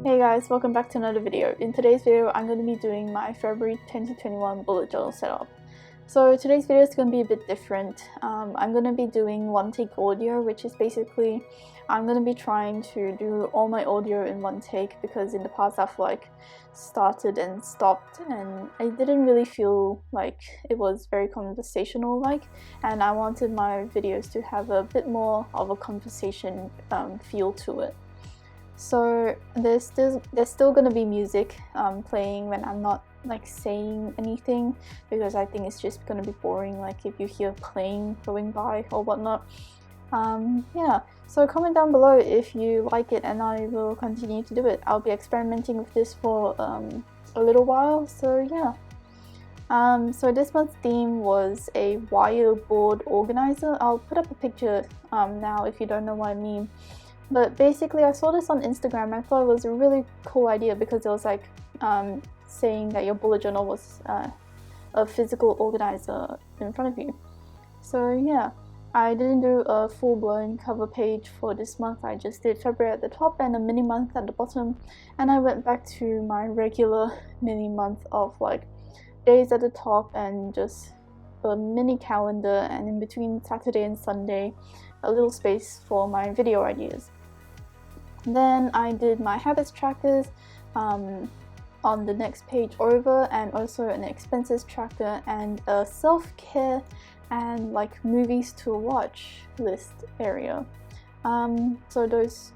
Hey guys, welcome back to another video. In today's video, I'm going to be doing my February 2021 bullet journal setup. So today's video is going to be a bit different. I'm going to be doing one take audio, which is basically I'm going to be trying to do all my audio in one take because in the past I've started and stopped and I didn't really feel like it was very conversational and I wanted my videos to have a bit more of a conversation feel to it. So there's still gonna be music playing when I'm not saying anything, because I think it's just gonna be boring if you hear plane going by or whatnot. Yeah, so comment down below if you like it and I will continue to do it. I'll be experimenting with this for a little while, so yeah. So this month's theme was a wire board organizer. I'll put up a picture now if you don't know what I mean. But basically I saw this on Instagram and I thought it was a really cool idea because it was saying that your bullet journal was a physical organizer in front of you. So yeah, I didn't do a full-blown cover page for this month. I just did February at the top and a mini month at the bottom, and I went back to my regular mini month of days at the top and just a mini calendar, and in between Saturday and Sunday a little space for my video ideas. Then I did my habits trackers on the next page over, and also an expenses tracker and a self-care and movies to watch list area. So those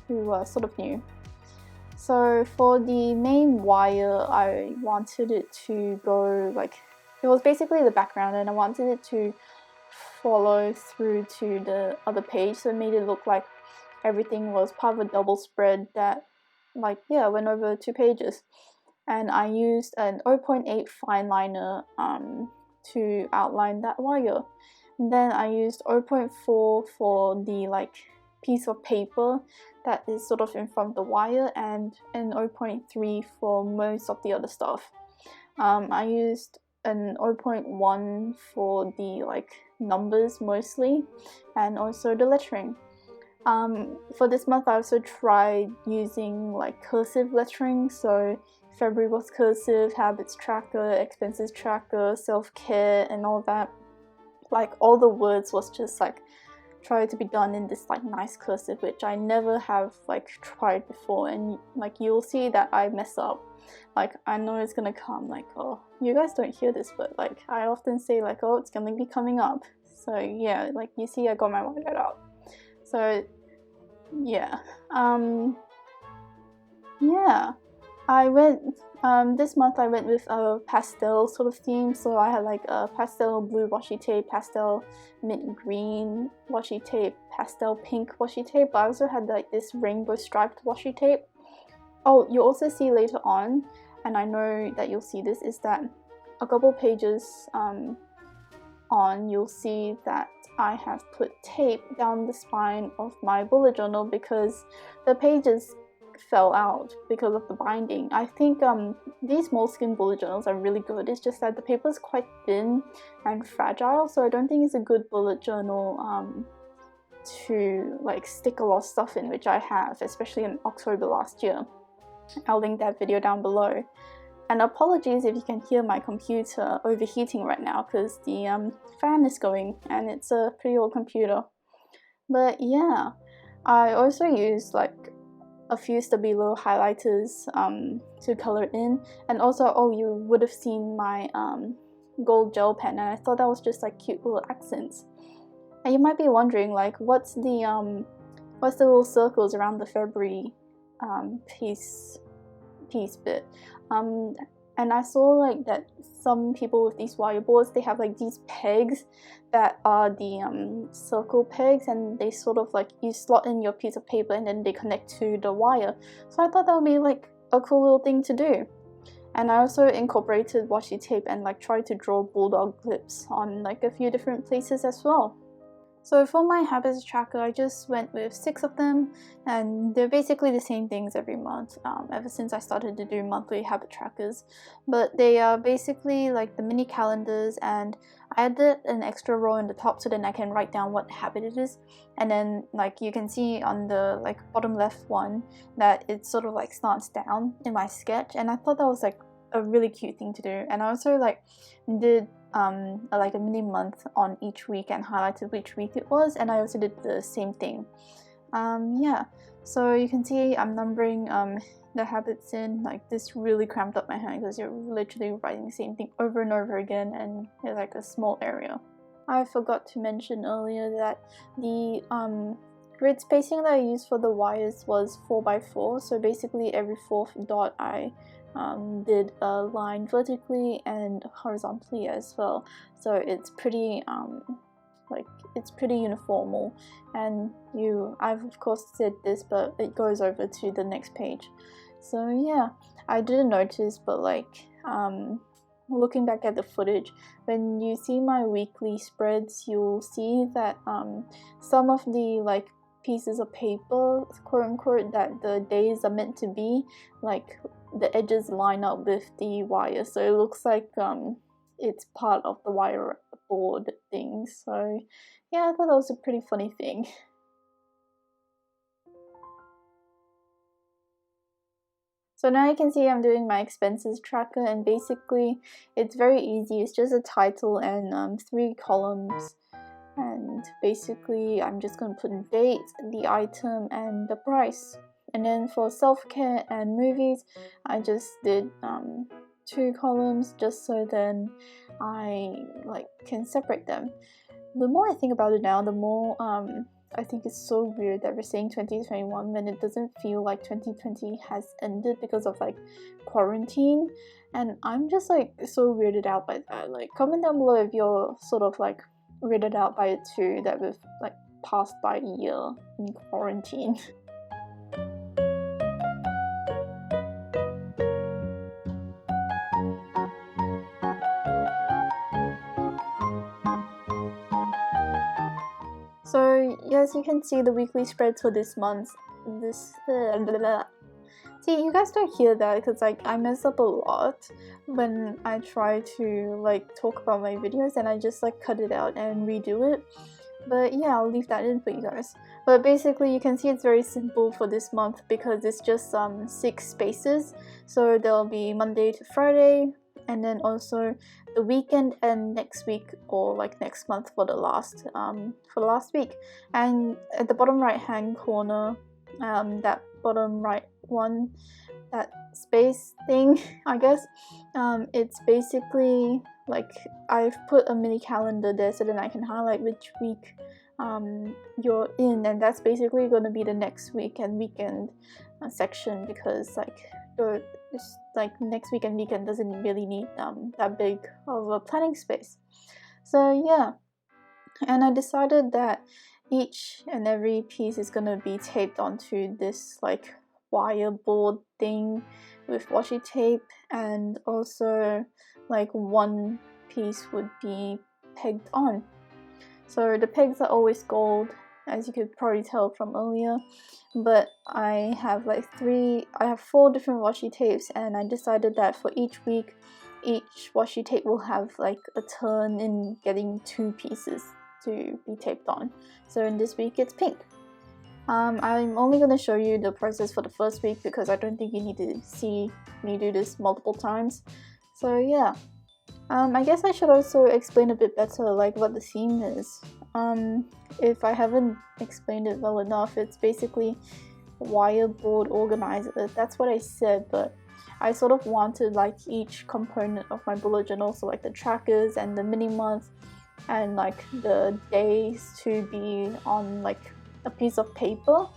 two are sort of new. So for the main wire, I wanted it to go it was basically the background and I wanted it to follow through to the other page, so it made it look like everything was part of a double spread that went over 2 pages. And I used an 0.8 fine liner to outline that wire. And then I used 0.4 for the piece of paper that is sort of in front of the wire, and 0.3 for most of the other stuff. I used an 0.1 for the numbers mostly, and also the lettering. For this month I also tried using cursive lettering, so February was cursive, habits tracker, expenses tracker, self-care and all that. All the words was just tried to be done in this nice cursive, which I never have tried before, and you'll see that I mess up. I know it's gonna come oh, you guys don't hear this, but I often say oh, it's gonna be coming up. So yeah, you see I got my whiteout out. So yeah, yeah, I went this month I went with a pastel sort of theme. So I had a pastel blue washi tape, pastel mint green washi tape, pastel pink washi tape, but I also had this rainbow striped washi tape. Oh, you'll also see later on, and I know that you'll see this, is that a couple pages on, you'll see that I have put tape down the spine of my bullet journal because the pages fell out because of the binding. I think these moleskin bullet journals are really good. It's just that the paper is quite thin and fragile, so I don't think it's a good bullet journal to stick a lot of stuff in, which I have, especially in October last year. I'll link that video down below. And apologies if you can hear my computer overheating right now because the fan is going and it's a pretty old computer. But yeah, I also used a few Stabilo highlighters to color in, and also, oh, you would have seen my gold gel pen, and I thought that was just cute little accents. And you might be wondering what's the little circles around the February piece bit. And I saw that some people with these wire boards, they have these pegs that are the circle pegs, and they sort of you slot in your piece of paper and then they connect to the wire. So I thought that would be a cool little thing to do. And I also incorporated washi tape and tried to draw bulldog lips on a few different places as well. So for my habits tracker, I just went with 6 of them, and they're basically the same things every month, ever since I started to do monthly habit trackers. But they are basically like the mini calendars, and I added an extra row in the top so then I can write down what habit it is. And then like you can see on the like bottom left one that it sort of like starts down in my sketch, and I thought that was like a really cute thing to do. And I also like did like a mini month on each week and highlighted which week it was, and I also did the same thing. Yeah, so you can see I'm numbering the habits in. Like this really cramped up my hand because you're literally writing the same thing over and over again, and it's like a small area. I forgot to mention earlier that the grid spacing that I used for the wires was 4x4, so basically every fourth dot I did a line vertically and horizontally as well, so it's pretty it's pretty uniformal. And I've of course said this, but it goes over to the next page. So yeah, I didn't notice, but like looking back at the footage, when you see my weekly spreads, you'll see that some of the like pieces of paper, quote unquote, that the days are meant to be, like the edges line up with the wire, so it looks like it's part of the wire board thing. So yeah, I thought that was a pretty funny thing. So now you can see I'm doing my expenses tracker, and basically it's very easy. It's just a title and 3 columns, and basically I'm just going to put in date, the item, and the price. And then for self-care and movies, I just did 2 columns just so then I like can separate them. The more I think about it now, the more I think it's so weird that we're saying 2021 when it doesn't feel like 2020 has ended because of like quarantine, and I'm just like so weirded out by that. Like comment down below if you're sort of like weirded out by it too, that we've like passed by a year in quarantine. So as you can see, the weekly spreads for this month, See, you guys don't hear that because like I mess up a lot when I try to like talk about my videos, and I just like cut it out and redo it. But yeah, I'll leave that in for you guys. But basically you can see it's very simple for this month because it's just 6 spaces. So there'll be Monday to Friday, and then also the weekend and next week, or like next month for the last week. And at the bottom right hand corner, that bottom right one, that space thing, I guess, it's basically like I've put a mini calendar there so then I can highlight which week you're in, and that's basically going to be the next week and weekend section, because like next week and weekend doesn't really need that big of a planning space. So yeah, and I decided that each and every piece is gonna be taped onto this like wire board thing with washi tape, and also like one piece would be pegged on. So the pegs are always gold, as you could probably tell from earlier, but I have 4 different washi tapes, and I decided that for each week, each washi tape will have like a turn in getting 2 pieces to be taped on. So in this week it's pink. I'm only going to show you the process for the first week because I don't think you need to see me do this multiple times. So yeah. I guess I should also explain a bit better like what the theme is. If I haven't explained it well enough, it's basically wire board organizer. That's what I said, but I sort of wanted like each component of my bullet journal, so like the trackers and the mini month and like the days, to be on like a piece of paper.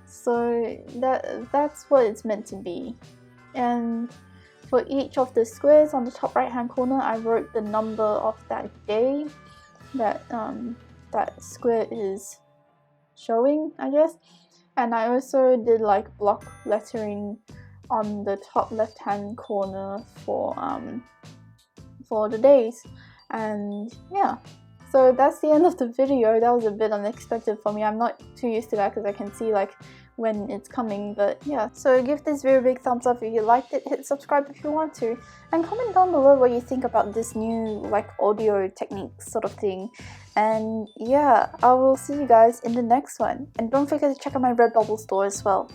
So that's what it's meant to be. And for each of the squares on the top right hand corner, I wrote the number of that day that that square is showing, I guess. And I also did like block lettering on the top left hand corner for the days. And yeah, So that's the end of the video. That was a bit unexpected for me. I'm not too used to that because I can see like when it's coming, but yeah. So give this video a big thumbs up if you liked it, hit subscribe if you want to, and comment down below what you think about this new like audio technique sort of thing. And yeah, I will see you guys in the next one, and don't forget to check out my Redbubble store as well.